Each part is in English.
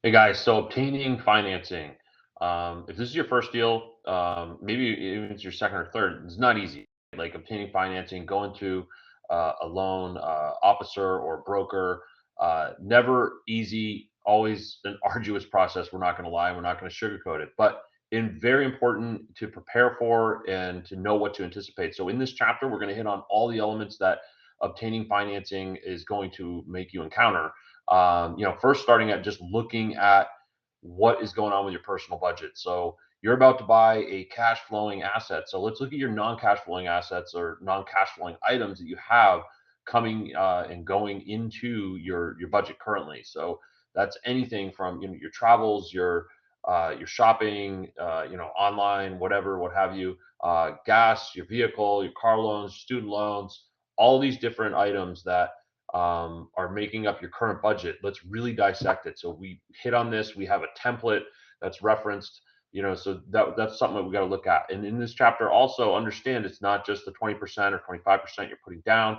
Hey guys, so obtaining financing. If this is your first deal, maybe even it's your second or third, it's not easy. Like obtaining financing, going to a loan officer or broker, never easy, always an arduous process. We're not going to lie, we're not going to sugarcoat it, but very important to prepare for and to know what to anticipate. So in this chapter, we're going to hit on all the elements that obtaining financing is going to make you encounter. First starting at just looking at what is going on with your personal budget. So you're about to buy a cash flowing asset. So let's look at your non-cash flowing assets or non-cash flowing items that you have coming and going into your budget currently. So that's anything from your travels, your shopping, online, whatever, what have you, gas, your vehicle, your car loans, student loans, all these different items that are making up your current budget. Let's really dissect it. So we hit on this. We have a template that's referenced. So that's something that we got to look at. And in this chapter, also understand it's not just the 20% or 25% you're putting down.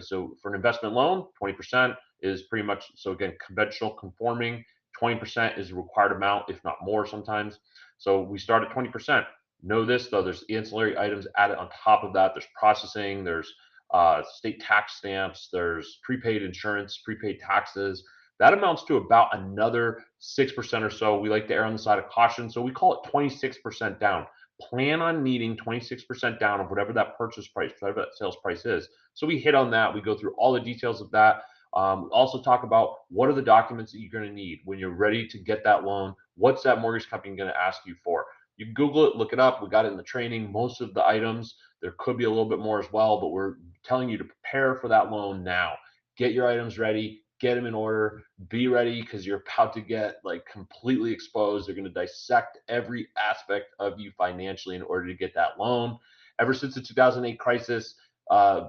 So for an investment loan, 20% is pretty much so again conventional conforming. 20% is the required amount, if not more sometimes. So we start at 20%. Know this though, there's ancillary items added on top of that. There's processing, there's state tax stamps, there's prepaid insurance, prepaid taxes. That amounts to about another 6% or so. We like to err on the side of caution. So we call it 26% down. Plan on needing 26% down of whatever that purchase price, whatever that sales price is. So we hit on that. We go through all the details of that. Also talk about what are the documents that you're going to need when you're ready to get that loan. What's that mortgage company going to ask you for? You can Google it, look it up. We got it in the training. Most of the items, there could be a little bit more as well, but we're telling you to prepare for that loan now. Get your items ready, get them in order, be ready because you're about to get like completely exposed. They're going to dissect every aspect of you financially in order to get that loan. Ever since the 2008 crisis,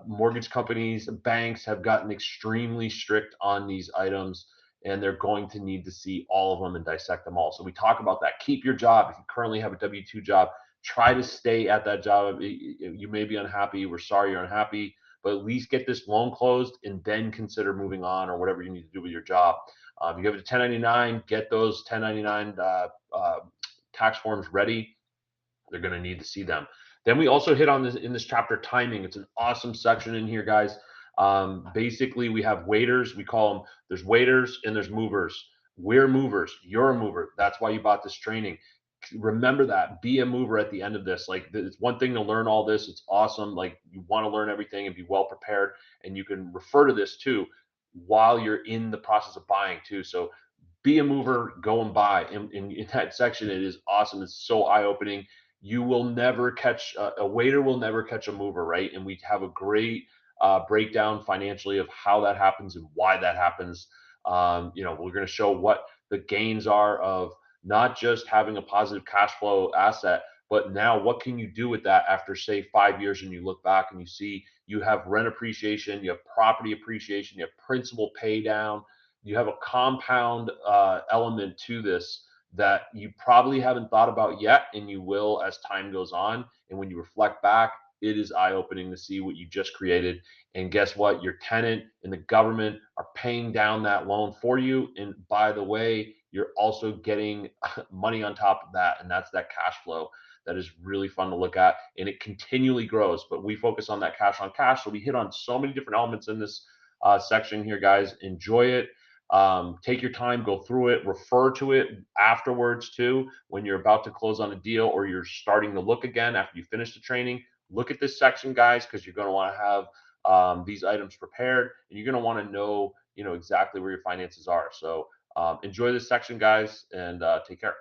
mortgage companies, banks have gotten extremely strict on these items, and they're going to need to see all of them and dissect them all. So we talk about that. Keep your job. If you currently have a W-2 job, try to stay at that job. You may be unhappy. We're sorry you're unhappy, but at least get this loan closed and then consider moving on or whatever you need to do with your job. If you have a 1099, get those 1099 tax forms ready. They're going to need to see them. Then we also hit on this in this chapter timing. It's an awesome section in here, guys. Basically, we have waiters. We call them. There's waiters and there's movers. We're movers. You're a mover. That's why you bought this training. Remember that. Be a mover at the end of this. Like it's one thing to learn all this. It's awesome. Like you want to learn everything and be well prepared, and you can refer to this too while you're in the process of buying too. So be a mover, go and buy. In that section, it is awesome. It's so eye opening. You will never catch a waiter will never catch a mover, right? And we have a great breakdown financially of how that happens and why that happens. We're going to show what the gains are of not just having a positive cash flow asset, but now what can you do with that after say 5 years and you look back and you see you have rent appreciation, you have property appreciation, you have principal pay down, you have a compound element to this that you probably haven't thought about yet, and you will as time goes on. And when you reflect back, it is eye opening to see what you just created. And guess what? Your tenant and the government are paying down that loan for you. And by the way, you're also getting money on top of that. And that's that cash flow that is really fun to look at. And it continually grows. But we focus on that cash on cash. So we hit on so many different elements in this section here, guys. Enjoy it. Take your time, go through it, refer to it afterwards too when you're about to close on a deal or you're starting to look again after you finish the training. Look at this section, guys, because you're going to want to have these items prepared, and you're going to want to know exactly where your finances are. So enjoy this section, guys, and take care.